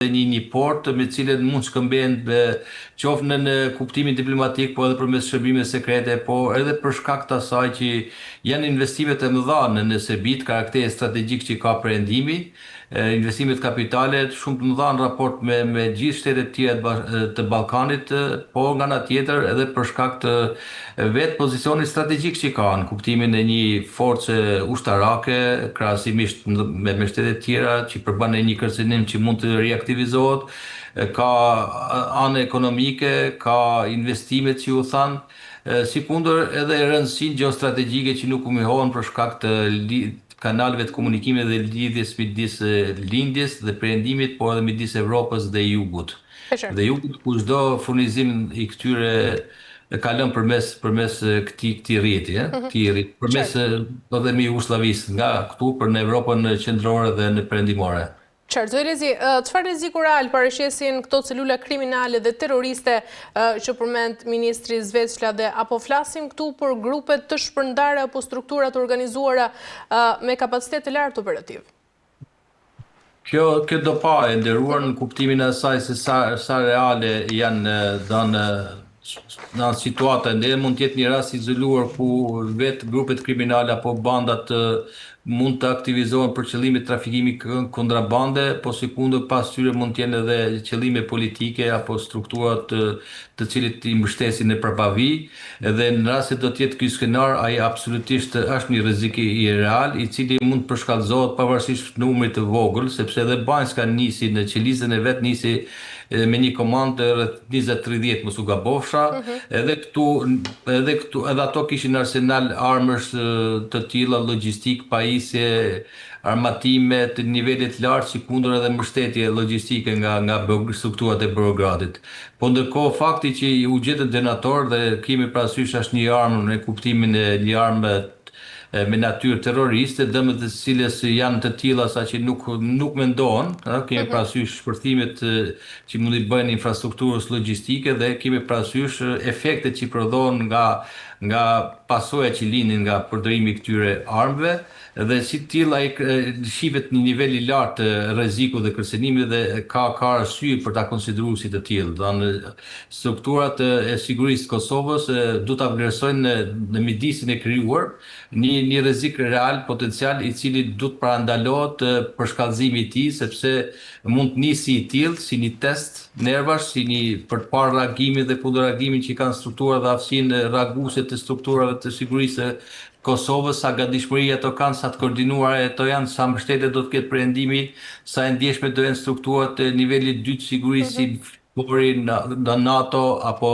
një port me cilën mund shkëmben qoftë në kuptimin diplomatik, po edhe përmes shërbimeve sekrete, po edhe për shkak të asaj që janë investimet e mëdha në Serbi, karakter strategjik që ka perëndimi, investimet kapitale shumë të mëdha në raport me gjithë shtetet tjera të Ballkanit, po nga ana tjetër edhe për shkak të vetë pozicionit strategjik që ka në kuptimin e një force ushtarake krahasimisht me shtetet tjera që përbën një kërcënim që mund të reaktivizohet, ka anë ekonomike, ka investimet që u thanë, si kundër edhe rëndësinë gjeostrategjike që nuk u mohohen për shkak të kanaleve të komunikimit dhe lidhjes midis lindjes dhe perëndimit, por edhe midis Evropës dhe Jugut. Dhe Jugut ku çdo furnizim i këtyre kalon përmes këtij rrjeti, përmes do të themi Jugosllavisë, nga këtu për në Evropën qendrore dhe në perëndimore. Qartë, zoti Rezi, çfarë rreziku real paraqesin këto celula kriminale dhe terroriste që përmend ministri Zveçla dhe apo flasim këtu për grupe të shpërndarë apo struktura të organizuara me kapacitet të lartë operativ? Kjo do pa e nderuar në kuptimin e asaj se sa reale janë në situata ndër mund të jetë një rast izoluar ku vetë grupet kriminale apo bandat mund të aktivizohen për qëllime trafikimi kontrabande, po sekundë pas tyre mund të jenë edhe qëllime politike apo strukturat të cilit i mbështesin në përpavi, dhe në rast se do të jetë ky skenar, ai absolutisht është një rrezik i real, i cili mund të përshkallëzohet pavarësisht numrit të vogël, sepse edhe Banjska nisi në qelizën e vet nisi me një komandë rreth 20-30 mos u gabofsha, edhe ato kishin arsenal armësh të tilla, logjistik, pajisje, armatime të nivelit lartë, si kundër edhe mbështetje logjistike nga strukturat e Beogradit. Po ndërkohë fakti që u gjetën denator dhe kemi parasysh është një armë në kuptimin e një armë me natyrë terroriste, dëmet të cilës janë të tilla saqë nuk mendohen, kemi parasysh shpërthimet që mund të bëjnë infrastrukturës logjistike dhe kemi parasysh efektet që prodhohen nga pasojat që lindin nga përdorimi i këtyre armëve, dhe si tilla shihet një nivel i lartë rreziku dhe kërcënimit dhe ka arsye për ta konsideruar si të tillë. Domethënë strukturat e sigurisë të Kosovës do ta vlerësojnë në mjedisin e krijuar një rrezik real potencial i cili do të parandalohet për shkallëzimi i tij, sepse mund të nisi i tillë si një test nervash, si një për të parë reagimin dhe kundërreagimin që kanë strukturat dhe aftësinë reaguese të strukturave të sigurisë Kosovës, sa gatishmëri ato kanë, sa të koordinuara ato janë, sa mbështetje do të ketë perëndimi, sa e ndjeshme do jenë strukturat e nivelit 2 të sigurisë si Fori, NATO apo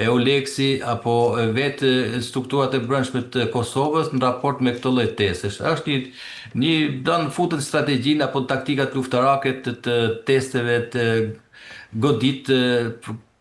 EULEX-i apo vetë strukturat e brendshme të Kosovës në raport me këto lloj testesh. Është një don futet strategjinë apo taktikat luftarake të testeve të godit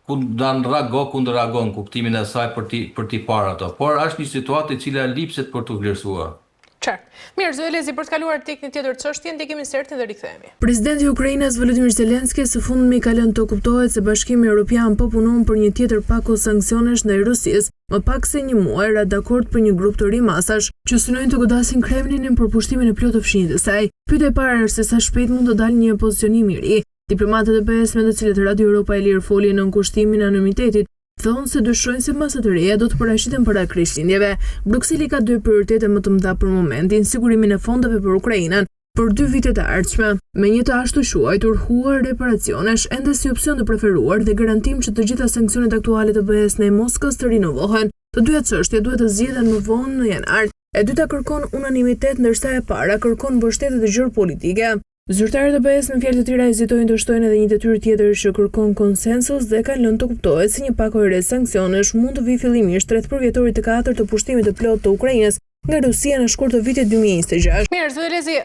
kundër reagon kuptimin e saj për t'i parë ato. Por është një situatë e cila lipset për të vlerësuar. Qartë. Mirë, zoti Lezi, për të kaluar tek një tjetër çështje, ndjekim insertin dhe rikthehemi. Presidenti i Ukrainës Volodymyr Zelenski së fundmi ka lënë të kuptohet se Bashkimi Evropian po punon për një tjetër paketë sanksionesh ndaj Rusisë, më pak se një muaj era dakord për një grup të ri masash që synojnë të godasin Kremlinin për pushtimin e plotë të fshinjtë të saj. Pyetja e parë është se sa shpejt mund të dalë një pozicionim i ri. Diplomatët e BE-s me të cilët Radio Europa e Lirë foli në kushtimin e anonimitetit thonë se dyshojnë se masat e reja do të paraqiten para Krishtlindjeve. Brukseli ka dy prioritete më të mëdha për momentin: sigurimin e fondeve për Ukrainën për 2 vitet e ardhshme, me një të ashtu quajtur huar reparacionesh ende si opsion të preferuar dhe garantim që të gjitha sanksionet aktuale të BE-s ndaj Moskës të rinovohen. Të dyja çështje duhet të zgjidhen më vonë në janar. E dyta kërkon unanimitet, ndërsa e para kërkon mbështetje të gjërë politike. Zyrtarët e BE-s me fjalë të tjera hezitojnë të shtojnë edhe një detyrë tjetër që kërkon konsensus dhe kanë lënë të kuptohet se një pakë e re sanksionesh mund të vijë fillimisht rreth përvjetorit të 4 të pushtimit të plotë të Ukrainës nga Rusia në shkurt të vitit 2026. Mirë, zoti Lezi,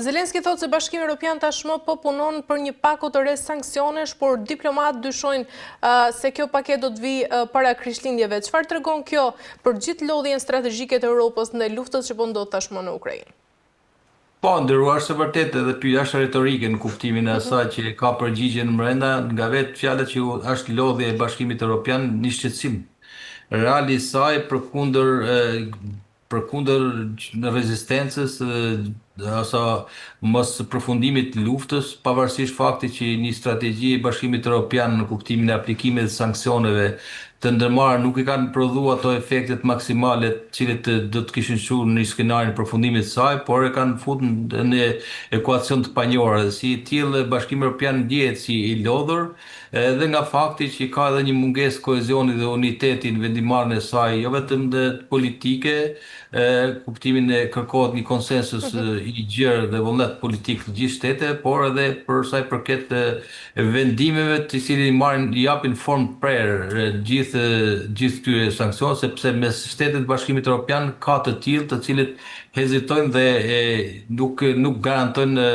Zelenski thotë se Bashkimi Evropian tashmë po punon për një pakë të re sanksionesh, por diplomatë dyshojnë se kjo paketë do të vijë para Krishtlindjeve. Çfarë tregon kjo për gjithë lodhjen strategjike të Europës ndaj luftës që po ndodh tashmë në Ukrainë? Po, ndërruar se vërtet edhe pyetja është retorike në kuptimin e asaj që ka përgjigjen brenda, nga vetë fjalët që është lodhja e Bashkimit Evropian një shqetësim. Reali i saj përkundër rezistencës ose mos përfundimit të luftës, pavarësisht faktit që një strategji e Bashkimit Evropian në kuptimin e aplikimit të sanksioneve të ndërmarrë nuk i kanë prodhu ato efektet maksimale cilët do të kishin qenë në skenarin e përfundimit të saj, por e kanë futur në ekuacion të panjohur. Si tillë Bashkimi Evropian ndihet si i lodhur, edhe nga fakti që ka edhe një mungesë kohezioni dhe uniteti në vendimarrjen e saj, jo vetëm dhe politike, kuptimin e kërkohet një konsensus i gjerë dhe vullnet politik të gjithë shtete, por edhe për sa i përket vendimeve të cilin japin formë prerë gjithë këtyre sanksionë, sepse mes shtetet e Bashkimit Evropian ka të tillë të cilët hezitojnë dhe nuk garantojnë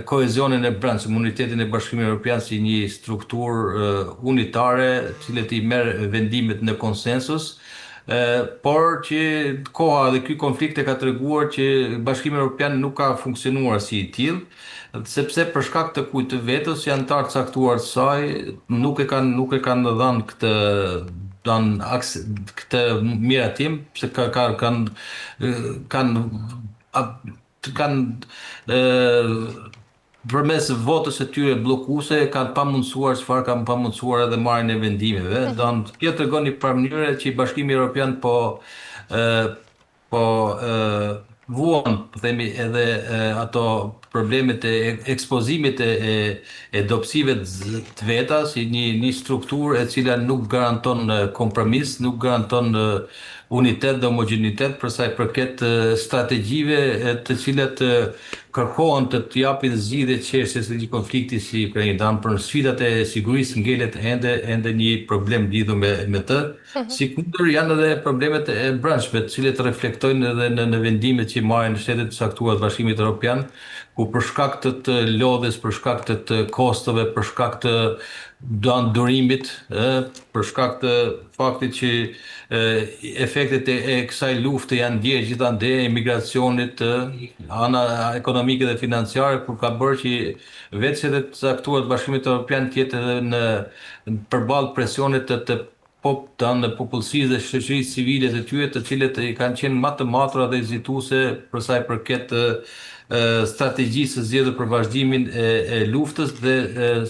kohezionin e brendshëm, unitetin e Bashkimit Evropian si një strukturë unitare, cilët i merr vendimet në konsensus. Por që koha dhe ky konflikt e ka treguar që Bashkimi Evropian nuk ka funksionuar si i tillë, sepse për shkak të kujt të vetës janë anëtar të caktuar të saj nuk e kanë dhënë këtë miratim, pse kanë përmes votës së tyre bllokuese kanë pamundsuar çfarë kanë pamundsuar edhe marrjen e vendimeve. Kjo tregon një mënyrë që Bashkimi Evropian po vuan, po themi, edhe ato problemet e ekspozimit e dobësive të veta si një strukturë e cila nuk garanton kompromis, nuk garanton unitet dhe homogenitet për sa i përket strategjive të cilat kërkohen të japin zgjidhje çështjes së një konflikti si Ukraina. Për sfidat e sigurisë ngelet ende një problem lidhur me të. Sikundër janë edhe problemet e brendshme, të cilat reflektojnë edhe në vendimet që marrin shtetet e caktuara të Bashkimit Evropian, ku për shkak të lodhjes, për shkak të kostove, për shkak të durimit, për shkak të faktit që efektet e kësaj lufte janë ndjerë gjithandej, emigracionit, ana ekonomike dhe financiare, kur ka bërë që vetë shtetet e caktuara të Bashkimit Evropian të jetë edhe në përballë presionit të popullsisë dhe shoqërisë civile të tyre, të cilët kanë qenë më të matura dhe hezituese për sa i përket strategjisë së zgjedhur për vazhdimin e luftës dhe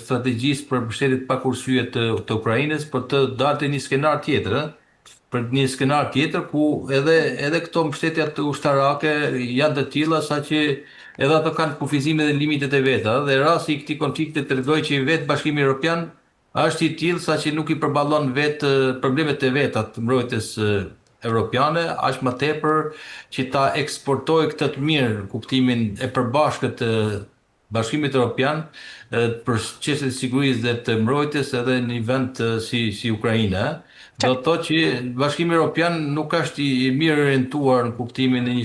strategjisë për mbështetjen pa kursye të Ukrainës, për të dalë një skenar tjetër, për një skenar tjetër ku edhe këto mbështetja ushtarake janë të tilla saqë edhe ato kanë kufizime dhe limitet e veta, dhe rasti i këtij konflikti tregoi që vetë Bashkimi Evropian është i tillë saqë nuk i përballon vetë problemet e veta të mbrojtjes evropiane, aq më tepër që ta eksportojë këtë të mirë, kuptimin e përbashkët të Bashkimit Evropian për çështjet e sigurisë dhe të mbrojtjes edhe në një vend si Ukraina. Do të thotë që Bashkimi Evropian nuk është i mirë orientuar në kuptimin e një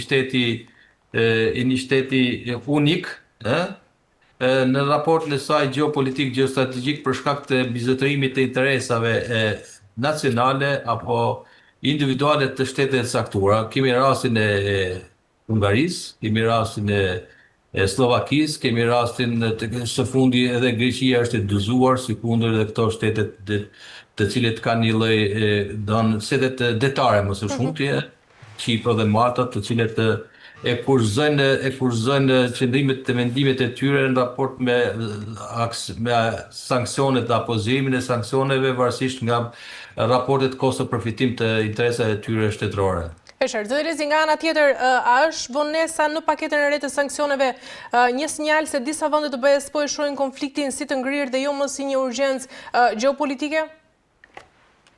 shteti unik, në raportin e saj gjeopolitik, gjeostrategjik për shkak të bizetërimit të interesave nacionale apo individuale të shtetet e caktuara. Kemi rastin e Hungarisë, kemi rastin e Slovakisë, kemi rastin së fundi edhe Greqia është e dyzuar, sikundër edhe këto shtetet të cilët kanë një lloj shtetet detare më së shumti, Kipro dhe Malta, të cilët e kurzojnë qëndrimet të vendimet e tyre në raport me sanksionet dhe apozimin e sanksioneve, varësisht nga raportet kosto-përfitim të interesave të tyre shtetërore. Zoti Lezi, nga ana tjetër, a është vonesa në paketën e re të sanksioneve një sinjal se disa vende të BE-s po e shohin konfliktin si të ngrirë dhe jo më si një urgjencë gjeopolitike?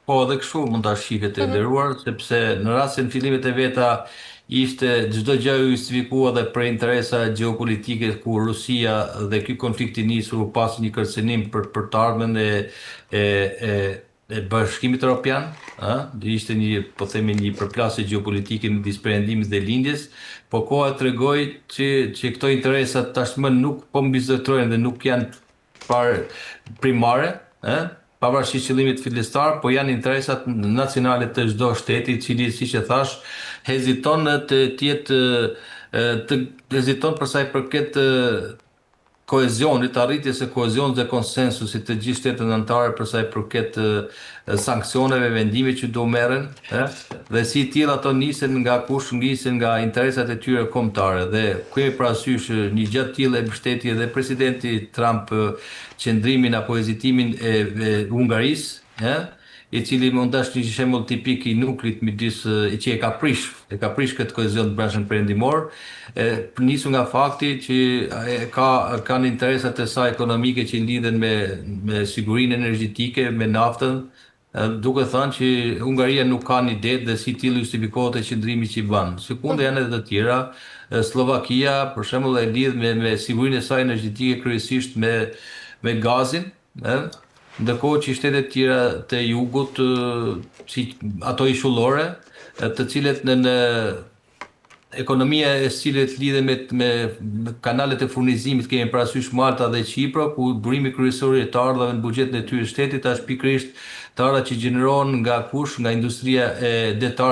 Po, edhe kështu mund ta shihet e nderuar, sepse në rastin fillimit e veta ishte çdo gjë u justifikuar dhe për interesa gjeopolitike, ku Rusia dhe ky konflikt i nisur pas një kërcënim për të ardhmen e Bashkimit Evropian, ishte po themi një përplasje gjeopolitike midis perëndimit dhe lindjes, po koha tregoi që këto interesa tashmë nuk po mbizotrohen dhe nuk janë primare, pavarësisht qëllimit fillestar, po janë interesat nacionale të çdo shteti, i cili, siç e thash, heziton për sa i përket koezionit, arritjes së koezionit dhe konsensusit të gjithë shtetet anëtare për sa i përket sanksioneve, vendime që do merren, dhe si tillë ato nisen nga kush, ngisen nga interesat e tyre kombëtare. Dhe kemi parasysh një gjë të tillë e mbështeti edhe presidenti Trump qëndrimin apo hezitimin e Hungarisë, i cili mund të është një shembull tipik i nuklit midis që e ka prish këtë koezion të brendshëm perëndimor, nisur nga fakti që kanë interesat e saj ekonomike që lidhen me sigurinë energjetike, me naftën, duke thënë që Hungaria nuk ka një det dhe si tillë justifikohet e qëndrimi që i bën. Sekunde janë edhe të tjera. Slovakia, për shembull, e lidh me sigurinë e saj energjetike kryesisht me gazin, ndërkohë që shtetet tjera të jugut, si ato ishullore, të cilet në ekonomia e cilet lidhe me kanalet e furnizimit, kemi parasysh Malta dhe Kipro, ku burimi kryesor i të ardhave në buxhetin e tyre shtetit është pikërisht të ardha që gjenerohen nga kush, nga industria e detare